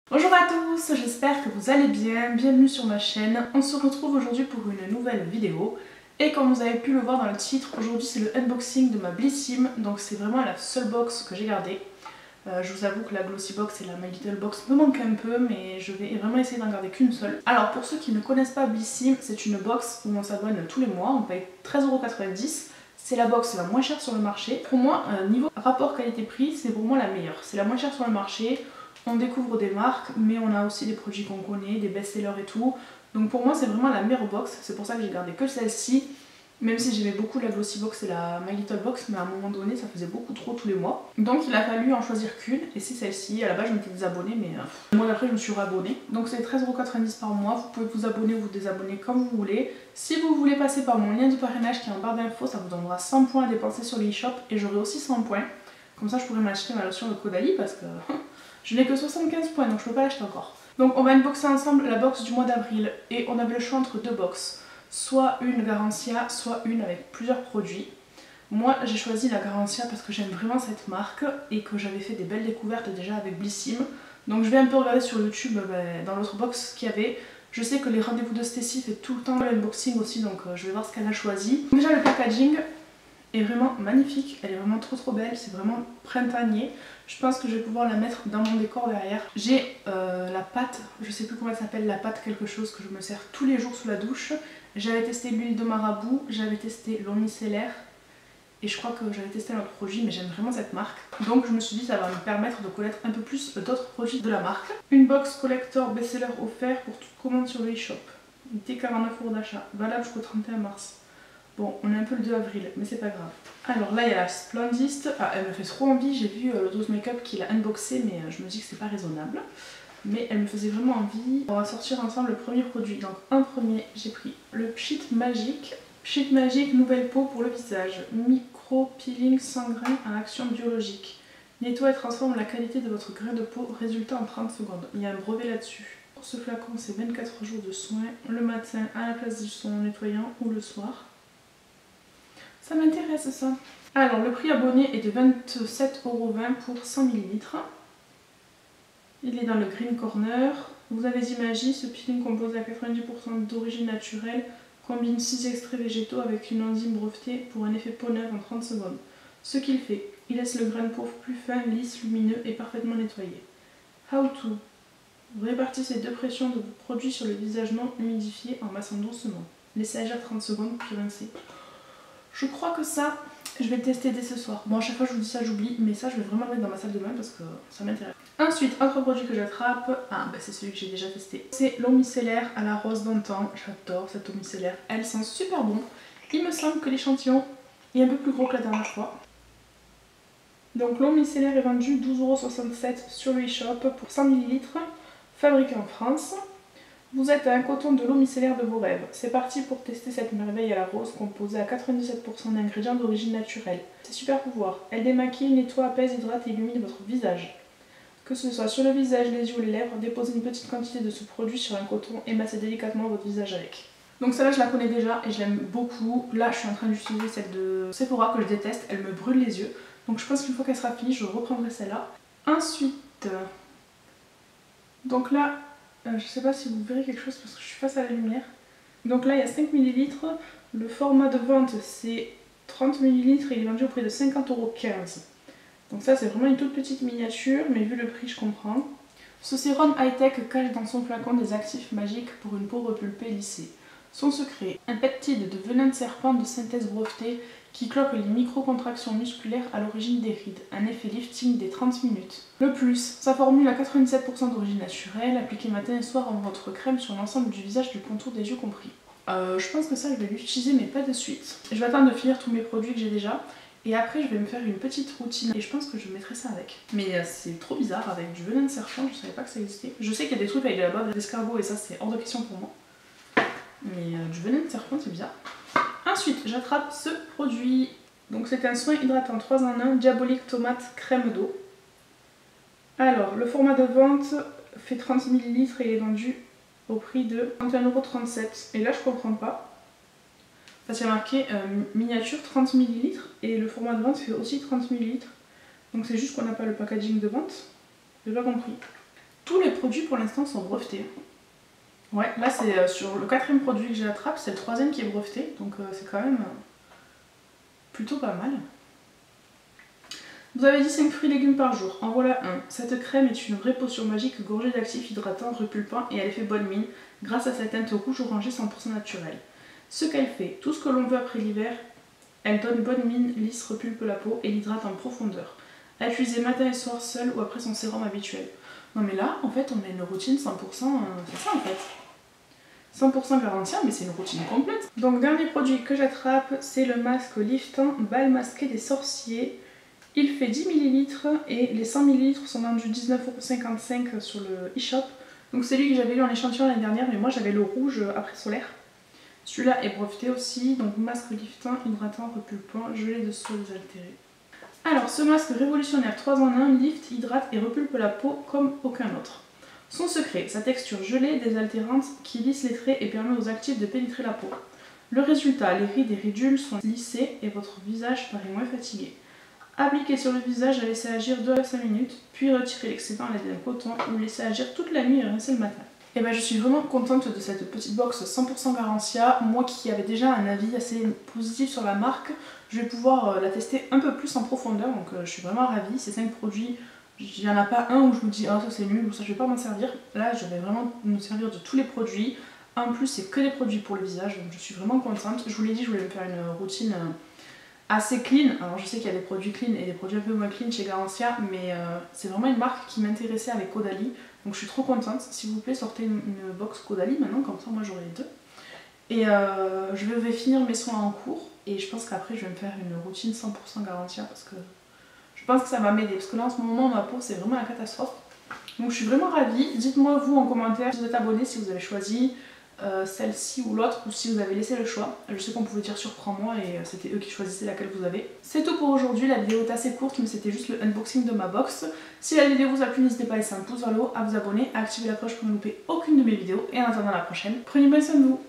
Bonjour à tous, j'espère que vous allez bien, bienvenue sur ma chaîne. On se retrouve aujourd'hui pour une nouvelle vidéo. Et comme vous avez pu le voir dans le titre, aujourd'hui c'est le unboxing de ma Blissim. Donc c'est vraiment la seule box que j'ai gardée. Je vous avoue que la Glossy Box et la My Little Box me manquent un peu, mais je vais vraiment essayer d'en garder qu'une seule. Alors pour ceux qui ne connaissent pas Blissim, c'est une box où on s'abonne tous les mois, on paye 13,90 €. C'est la box la moins chère sur le marché. Pour moi, niveau rapport qualité-prix, c'est pour moi la meilleure. C'est la moins chère sur le marché. On découvre des marques, mais on a aussi des produits qu'on connaît, des best-sellers et tout. Donc pour moi, c'est vraiment la meilleure box. C'est pour ça que j'ai gardé que celle-ci. Même si j'aimais beaucoup la Glossy Box et la My Little Box, mais à un moment donné, ça faisait beaucoup trop tous les mois. Donc il a fallu en choisir qu'une, et c'est celle-ci. À la base, je m'étais désabonnée, mais le mois d'après, je me suis réabonnée. Donc c'est 13,90 € par mois. Vous pouvez vous abonner ou vous désabonner comme vous voulez. Si vous voulez passer par mon lien de parrainage qui est en barre d'infos, ça vous donnera 100 points à dépenser sur le e-shop, et j'aurai aussi 100 points. Comme ça, je pourrais m'acheter ma lotion de Caudalie parce que je n'ai que 75 points, donc je peux pas l'acheter encore. Donc on va unboxer ensemble la box du mois d'avril, et on avait le choix entre deux box. Soit une Garancia, soit une avec plusieurs produits. Moi j'ai choisi la Garancia parce que j'aime vraiment cette marque et que j'avais fait des belles découvertes déjà avec Blissim. Donc je vais un peu regarder sur YouTube dans l'autre box qu'il y avait. Je sais que les rendez-vous de Stécie fait tout le temps l'unboxing aussi, donc je vais voir ce qu'elle a choisi. Déjà le packaging est vraiment magnifique, elle est vraiment trop belle, c'est vraiment printanier. Je pense que je vais pouvoir la mettre dans mon décor derrière. J'ai la pâte, je sais plus comment elle s'appelle, la pâte quelque chose que je me sers tous les jours sous la douche. J'avais testé l'huile de marabout, j'avais testé l'eau micellaire et je crois que j'avais testé un autre produit, mais j'aime vraiment cette marque. Donc je me suis dit ça va me permettre de connaître un peu plus d'autres produits de la marque. Une box collector best-seller offert pour toute commande sur le e-shop. Dès 49 € d'achat, valable jusqu'au 31 mars. Bon, on est un peu le 2 avril, mais c'est pas grave. Alors là, il y a la Splendist. Ah, elle me fait trop envie. J'ai vu le Dose Makeup qui l'a unboxé, mais je me dis que c'est pas raisonnable. Mais elle me faisait vraiment envie. On va sortir ensemble le premier produit. Donc, en premier, j'ai pris le Pchit Magique. Pchit Magique, nouvelle peau pour le visage. Micro peeling sans grain à action biologique. Nettoie et transforme la qualité de votre grain de peau. Résultat en 30 secondes. Il y a un brevet là-dessus. Pour ce flacon, c'est 24 jours de soins. Le matin à la place du son nettoyant ou le soir. Ça m'intéresse ça. Alors le prix abonné est de 27,20 € pour 100 ml. Il est dans le Green Corner. Vous avez Imagie, ce peeling composé à 90% d'origine naturelle combine 6 extraits végétaux avec une enzyme brevetée pour un effet peau neuve en 30 secondes. Ce qu'il fait, il laisse le grain de peau plus fin, lisse, lumineux et parfaitement nettoyé. How to. Répartissez deux pressions de vos produits sur le visage non humidifié en massant doucement. Laissez agir 30 secondes puis rincez. Je crois que ça, je vais le tester dès ce soir. Bon, à chaque fois je vous dis ça, j'oublie, mais ça, je vais vraiment le mettre dans ma salle de bain parce que ça m'intéresse. Ensuite, autre produit que j'attrape, c'est celui que j'ai déjà testé. C'est l'eau micellaire à la rose d'antan. J'adore cette eau micellaire, elle sent super bon. Il me semble que l'échantillon est un peu plus gros que la dernière fois. Donc l'eau micellaire est vendue 12,67 € sur le e-shop pour 100 ml, fabriqué en France. Vous êtes un coton de l'eau micellaire de vos rêves. C'est parti pour tester cette merveille à la rose composée à 97% d'ingrédients d'origine naturelle. C'est super pouvoir. Elle démaquille, nettoie, apaise, hydrate et illumine votre visage. Que ce soit sur le visage, les yeux ou les lèvres, déposez une petite quantité de ce produit sur un coton et massez délicatement votre visage avec. Donc celle-là je la connais déjà et je l'aime beaucoup. Là je suis en train d'utiliser celle de Sephora que je déteste, elle me brûle les yeux. Donc je pense qu'une fois qu'elle sera finie, je reprendrai celle-là. Ensuite, donc là, je sais pas si vous verrez quelque chose parce que je suis face à la lumière. Donc là il y a 5 ml, le format de vente c'est 30 ml et il est vendu au prix de 50,15 €. Donc ça c'est vraiment une toute petite miniature, mais vu le prix je comprends. Ce sérum high-tech cache dans son flacon des actifs magiques pour une peau repulpée lissée. Son secret, un peptide de venin de serpent de synthèse brevetée qui cloque les micro-contractions musculaires à l'origine des rides, un effet lifting des 30 minutes. Le plus, sa formule à 97% d'origine naturelle, appliquée matin et soir en votre crème sur l'ensemble du visage, du contour des yeux compris. Je pense que ça je vais l'utiliser mais pas de suite. Je vais attendre de finir tous mes produits que j'ai déjà. Et après je vais me faire une petite routine et je pense que je mettrai ça avec. Mais c'est trop bizarre avec du venin de serpent, je savais pas que ça existait. Je sais qu'il y a des trucs avec de la bave d'escargot et ça c'est hors de question pour moi. Mais du venin de serpent c'est bizarre. Ensuite j'attrape ce produit. Donc c'est un soin hydratant 3 en 1, diabolique tomate crème d'eau. Alors le format de vente fait 30 ml et est vendu au prix de 31,37 €. Et là je comprends pas. Parce qu'il y a marqué miniature 30 ml et le format de vente fait aussi 30 ml. Donc c'est juste qu'on n'a pas le packaging de vente. J'ai pas compris. tous les produits pour l'instant sont brevetés. Ouais, là c'est sur le 4e produit que j'attrape, c'est le 3e qui est breveté, donc c'est quand même plutôt pas mal. Vous avez dit 5 fruits et légumes par jour, en voilà un. Cette crème est une vraie potion magique gorgée d'actifs hydratants, repulpants et elle fait bonne mine grâce à sa teinte rouge orangée 100% naturelle. Ce qu'elle fait, tout ce que l'on veut après l'hiver, elle donne bonne mine, lisse, repulpe la peau et l'hydrate en profondeur. À utiliser matin et soir seul ou après son sérum habituel. Non mais là, en fait, on a une routine 100%, c'est ça en fait. 100% garantie, mais c'est une routine complète. Donc dernier produit que j'attrape, c'est le masque liftant bal masqué des sorciers. Il fait 10 ml et les 100 ml sont vendus 19,55 € sur le e-shop. Donc c'est lui que j'avais eu en échantillon l'année dernière, mais moi j'avais le rouge après solaire. Celui-là est breveté aussi, donc masque liftant, hydratant, repulpant, gelé de soie désaltéré. Alors ce masque révolutionnaire 3 en 1 lift, hydrate et repulpe la peau comme aucun autre. Son secret, sa texture gelée, désaltérante qui lisse les traits et permet aux actifs de pénétrer la peau. Le résultat, les rides et ridules sont lissées et votre visage paraît moins fatigué. Appliquez sur le visage et laissez agir 2 à 5 minutes, puis retirez l'excédent à l'aide d'un coton ou laissez agir toute la nuit et rincer le matin. Et ben je suis vraiment contente de cette petite box 100% Garantia. Moi qui avais déjà un avis assez positif sur la marque, je vais pouvoir la tester un peu plus en profondeur, donc je suis vraiment ravie. Ces 5 produits, il n'y en a pas un où je me dis oh ça c'est nul ou ça je vais pas m'en servir. Là je vais vraiment me servir de tous les produits. En plus c'est que des produits pour le visage, donc je suis vraiment contente. Je vous l'ai dit, je voulais me faire une routine assez clean. Alors je sais qu'il y a des produits clean et des produits un peu moins clean chez Garantia, mais c'est vraiment une marque qui m'intéressait avec Caudalie. Donc je suis trop contente. S'il vous plaît, sortez une box Caudalie maintenant, comme ça moi j'aurai les deux. Et je vais finir mes soins en cours et je pense qu'après je vais me faire une routine 100% Garantia parce que je pense que ça va m'aider. Parce que là en ce moment ma peau c'est vraiment la catastrophe. Donc je suis vraiment ravie. Dites-moi vous en commentaire si vous êtes abonné, si vous avez choisi celle-ci ou l'autre, ou si vous avez laissé le choix. Je sais qu'on pouvait dire surprends-moi et c'était eux qui choisissaient laquelle vous avez. C'est tout pour aujourd'hui, la vidéo est assez courte mais c'était juste le unboxing de ma box. Si la vidéo vous a plu, n'hésitez pas à laisser un pouce vers le haut, à vous abonner, à activer la cloche pour ne louper aucune de mes vidéos et en attendant la prochaine, prenez bien soin de vous.